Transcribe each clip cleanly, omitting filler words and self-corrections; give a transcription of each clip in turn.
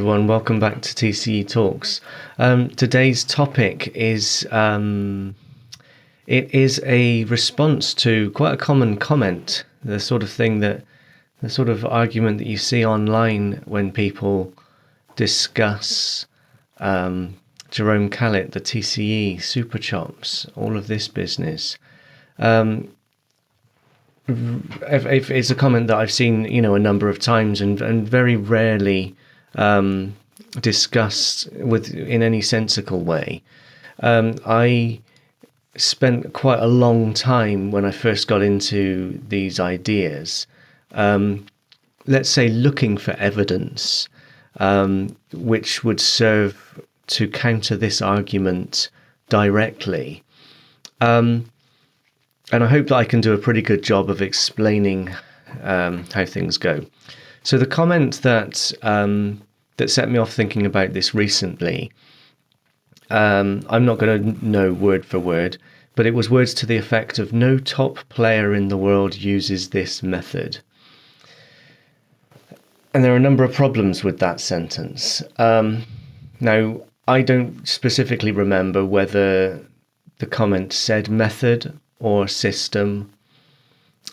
everyone. Welcome back to TCE Talks. Today's topic is it is a response to quite a common comment, the sort of argument that you see online when people discuss Jerome Callet, the TCE, super chops, all of this business. If it's a comment that I've seen, a number of times and very rarely discussed in any sensical way. I spent quite a long time when I first got into these ideas, let's say looking for evidence which would serve to counter this argument directly. And I hope that I can do a pretty good job of explaining how things go. So the comment that set me off thinking about this recently, I'm not going to know word for word, but it was words to the effect of "no top player in the world uses this method." And there are a number of problems with that sentence. Now, I don't specifically remember whether the comment said method or system,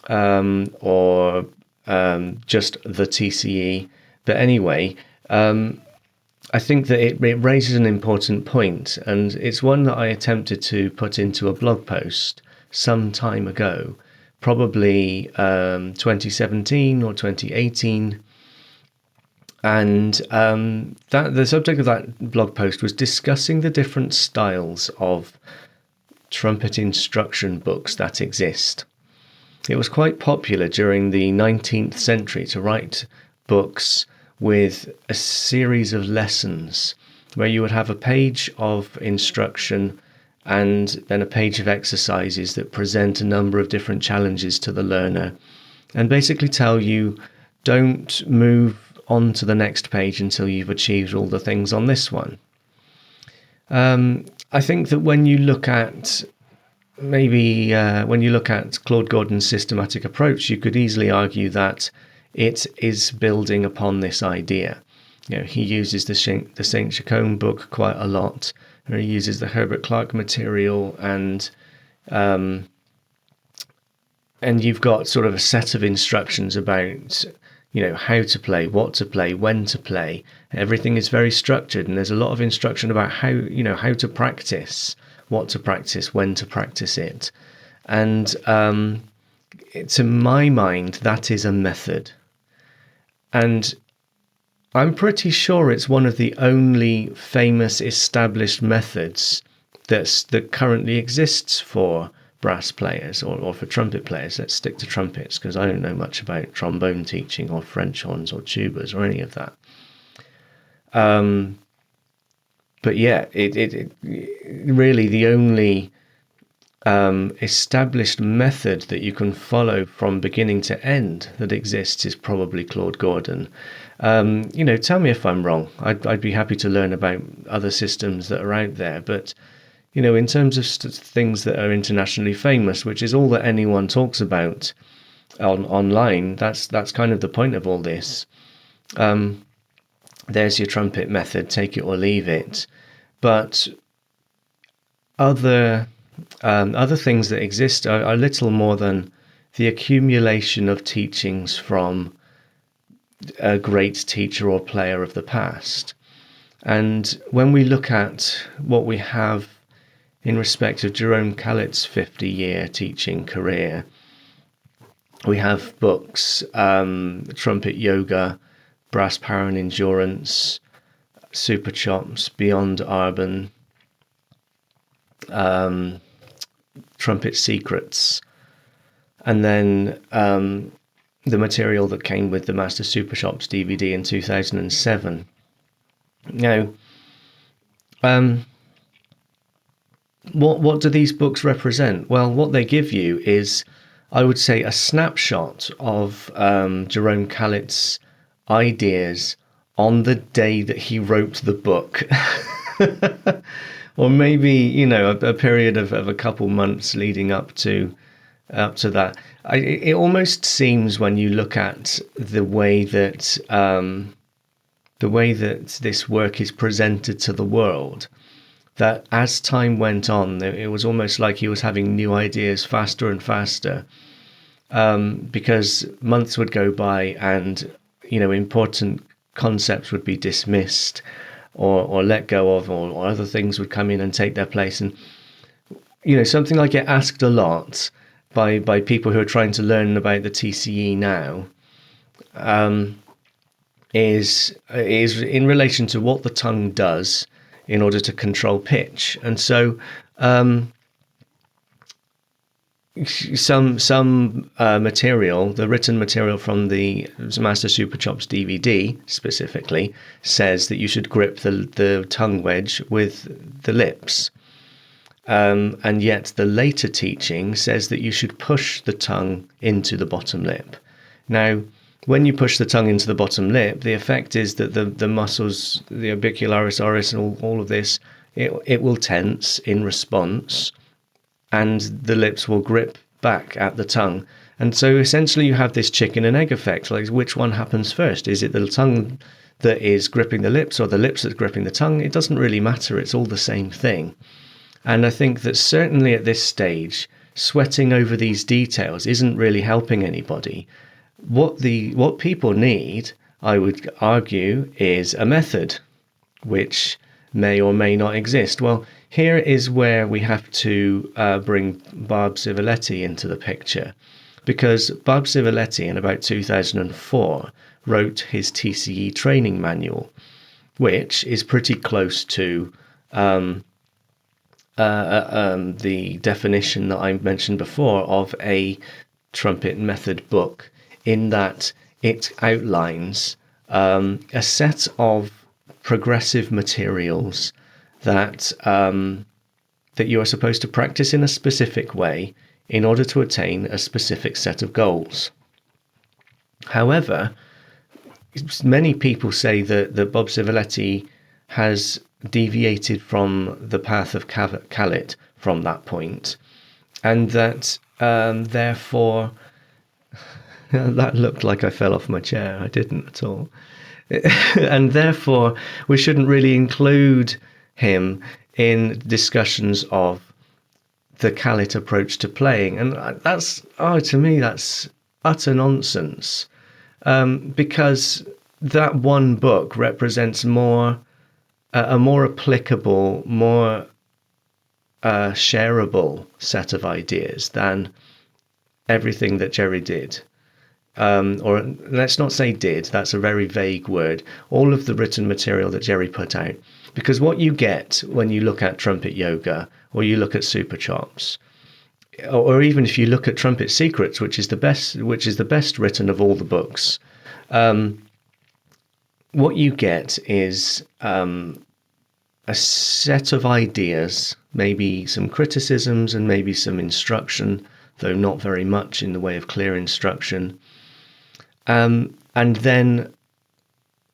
or just the TCE. But anyway, I think that it raises an important point, and it's one that I attempted to put into a blog post some time ago, probably 2017 or 2018. And that the subject of that blog post was discussing the different styles of trumpet instruction books that exist. It was quite popular during the 19th century to write books with a series of lessons where you would have a page of instruction and then a page of exercises that present a number of different challenges to the learner and basically tell you, don't move on to the next page until you've achieved all the things on this one. I think that when you look at Claude Gordon's systematic approach, you could easily argue that it is building upon this idea. He uses the St. Jacome book quite a lot, or he uses the Herbert Clark material, and you've got sort of a set of instructions about how to play, what to play, when to play. Everything is very structured, and there's a lot of instruction about how to practice, what to practice, when to practice it. And to my mind, that is a method. And I'm pretty sure it's one of the only famous established methods that currently exists for brass players or for trumpet players. Let's stick to trumpets because I don't know much about trombone teaching or French horns or tubas or any of that. But yeah, it really the only established method that you can follow from beginning to end that exists is probably Claude Gordon. Tell me if I'm wrong. I'd be happy to learn about other systems that are out there, but in terms of things that are internationally famous, which is all that anyone talks about online, that's kind of the point of all this. There's your trumpet method, take it or leave it. But other things that exist are little more than the accumulation of teachings from a great teacher or player of the past. And when we look at what we have in respect of Jerome Callet's 50-year teaching career, we have books, Trumpet Yoga, Brass Power and Endurance, Super Chops, Beyond Arbon, Trumpet Secrets, and then the material that came with the Master Super Chops DVD in 2007. Now, what do these books represent? Well, what they give you is, I would say, a snapshot of Jerome Callet's ideas on the day that he wrote the book. Or maybe, a period of a couple months leading up to that. It almost seems, when you look at the way that the way that this work is presented to the world, that as time went on, it was almost like he was having new ideas faster and faster, because months would go by and, important concepts would be dismissed or let go of, or other things would come in and take their place. And, something I get asked a lot by people who are trying to learn about the TCE now, is in relation to what the tongue does in order to control pitch. And so some material, the written material from the Master Super Chops DVD specifically, says that you should grip the tongue wedge with the lips. And yet the later teaching says that you should push the tongue into the bottom lip. Now, when you push the tongue into the bottom lip, the effect is that the muscles, the orbicularis oris and all of this, it will tense in response, and the lips will grip back at the tongue. And so essentially you have this chicken and egg effect. Like, which one happens first? Is it the tongue that is gripping the lips, or the lips that's gripping the tongue? It doesn't really matter. It's all the same thing. And I think that certainly at this stage, sweating over these details isn't really helping anybody. What people need, I would argue, is a method, which may or may not exist. Well, here is where we have to bring Barb Civiletti into the picture, because Barb Civiletti in about 2004 wrote his TCE training manual, which is pretty close to the definition that I mentioned before of a trumpet method book, in that it outlines a set of progressive materials that you are supposed to practice in a specific way in order to attain a specific set of goals. However, many people say that Bob Civiletti has deviated from the path of Callet from that point, and that therefore that looked like I fell off my chair. I didn't at all. And therefore we shouldn't really include him in discussions of the Callet approach to playing. And to me that's utter nonsense, because that one book represents a more applicable, more shareable set of ideas than everything that Jerry did. Or let's not say did, that's a very vague word, all of the written material that Jerry put out. Because what you get when you look at Trumpet Yoga, or you look at Super Chops, or even if you look at Trumpet Secrets, which is the best written of all the books, what you get is a set of ideas, maybe some criticisms and maybe some instruction, though not very much in the way of clear instruction. And then,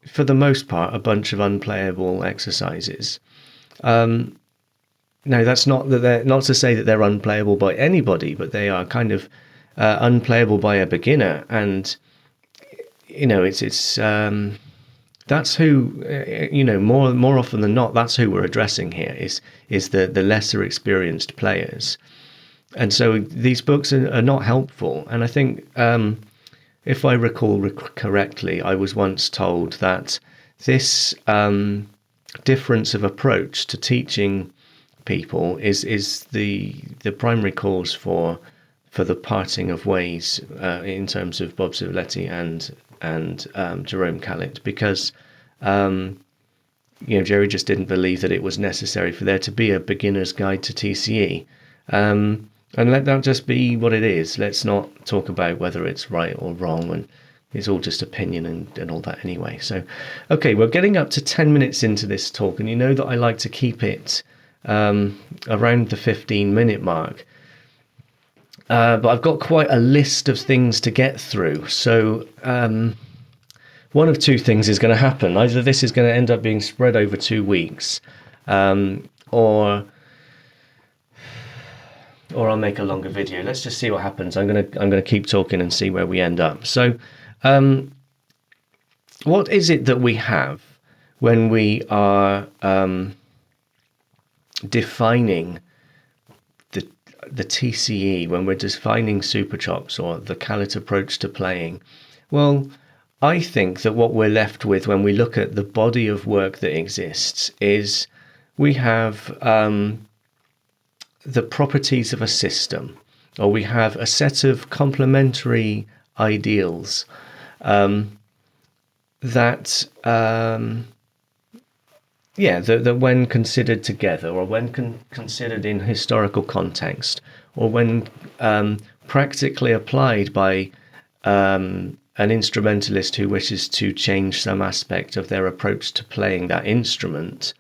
for the most part, a bunch of unplayable exercises. Now, that's not to say that they're unplayable by anybody, but they are kind of unplayable by a beginner. And it's that's who more often than not, that's who we're addressing here is the lesser experienced players. And so these books are not helpful. And I think, if I recall correctly, I was once told that this difference of approach to teaching people is the primary cause for the parting of ways in terms of Bob Civiletti and Jerome Callet, because Jerry just didn't believe that it was necessary for there to be a beginner's guide to TCE. And let that just be what it is. Let's not talk about whether it's right or wrong, and it's all just opinion and all that anyway. So, okay, we're getting up to 10 minutes into this talk, and you know that I like to keep it around the 15-minute mark. But I've got quite a list of things to get through. So one of two things is going to happen. Either this is going to end up being spread over 2 weeks, or I'll make a longer video. Let's just see what happens. I'm gonna keep talking and see where we end up. So, what is it that we have when we are defining the TCE, when we're defining super chops or the Callet approach to playing, well, I think that what we're left with when we look at the body of work that exists is we have the properties of a system, or we have a set of complementary ideals that that when considered together, or when considered in historical context, or when practically applied by an instrumentalist who wishes to change some aspect of their approach to playing that instrument,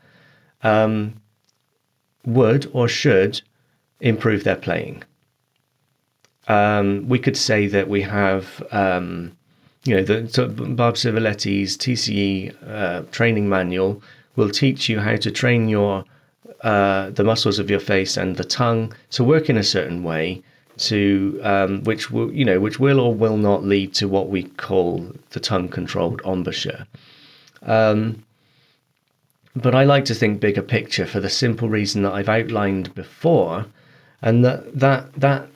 would or should improve their playing. We could say that we have, Bob Civiletti's TCE training manual will teach you how to train your the muscles of your face and the tongue to work in a certain way, to which will or will not lead to what we call the tongue-controlled embouchure. But I like to think bigger picture for the simple reason that I've outlined before, and that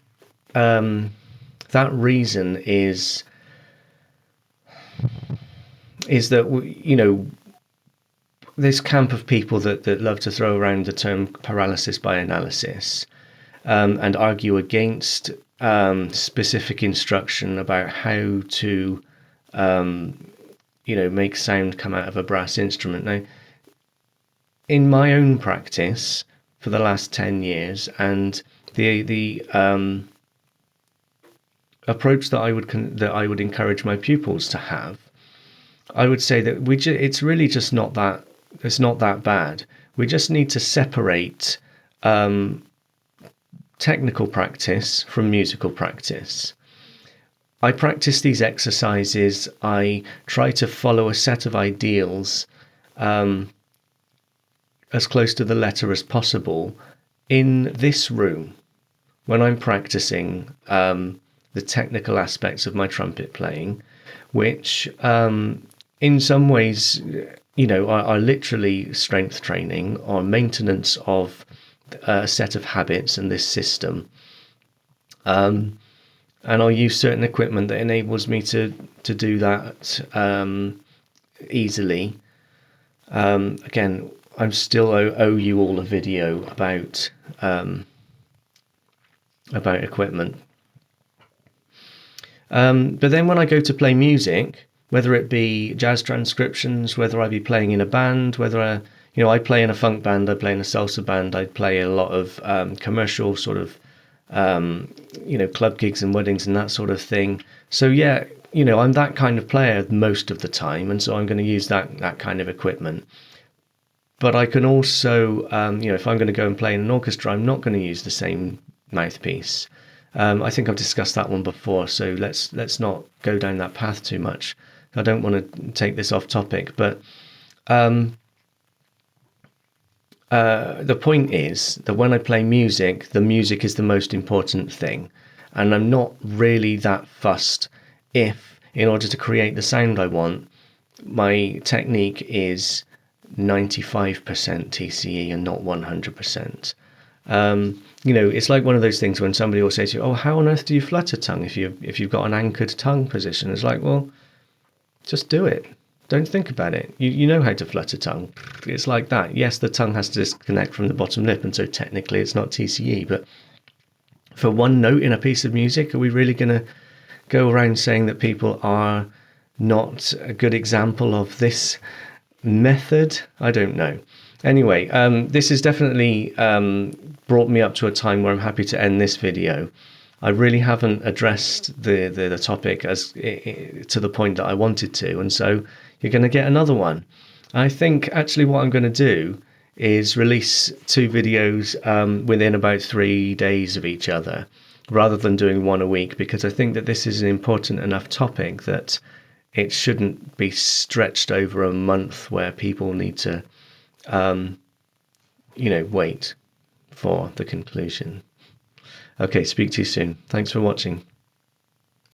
reason is that this camp of people that love to throw around the term paralysis by analysis and argue against specific instruction about how to make sound come out of a brass instrument. Now, in my own practice for the last 10 years, and the approach that I would encourage my pupils to have, I would say that it's really just not that. It's not that bad. We just need to separate technical practice from musical practice. I practice these exercises. I try to follow a set of ideals as close to the letter as possible in this room when I'm practicing the technical aspects of my trumpet playing, which in some ways, are literally strength training or maintenance of a set of habits and this system. And I'll use certain equipment that enables me to do that easily. Again, I still owe you all a video about equipment. But then when I go to play music, whether it be jazz transcriptions, whether I be playing in a band, whether I play in a funk band, I play in a salsa band, I play a lot of commercial sort of, club gigs and weddings and that sort of thing. So yeah, I'm that kind of player most of the time, and so I'm going to use that kind of equipment. But I can also, if I'm going to go and play in an orchestra, I'm not going to use the same mouthpiece. I think I've discussed that one before, so let's not go down that path too much. I don't want to take this off topic, but the point is that when I play music, the music is the most important thing, and I'm not really that fussed if, in order to create the sound I want, my technique is 95% TCE and not 100%. It's like one of those things when somebody will say to you, "Oh, how on earth do you flutter tongue if you've got an anchored tongue position?" It's like, well, just do it. Don't think about it. You know how to flutter tongue. It's like that. Yes, the tongue has to disconnect from the bottom lip, and so technically it's not TCE. But for one note in a piece of music, are we really going to go around saying that people are not a good example of this method? I don't know. Anyway, this has definitely brought me up to a time where I'm happy to end this video. I really haven't addressed the topic as to the point that I wanted to, and so you're going to get another one. I think actually what I'm going to do is release 2 videos within about 3 days of each other, rather than doing one a week, because I think that this is an important enough topic that it shouldn't be stretched over a month where people need to wait for the conclusion. Okay, speak to you soon. Thanks for watching.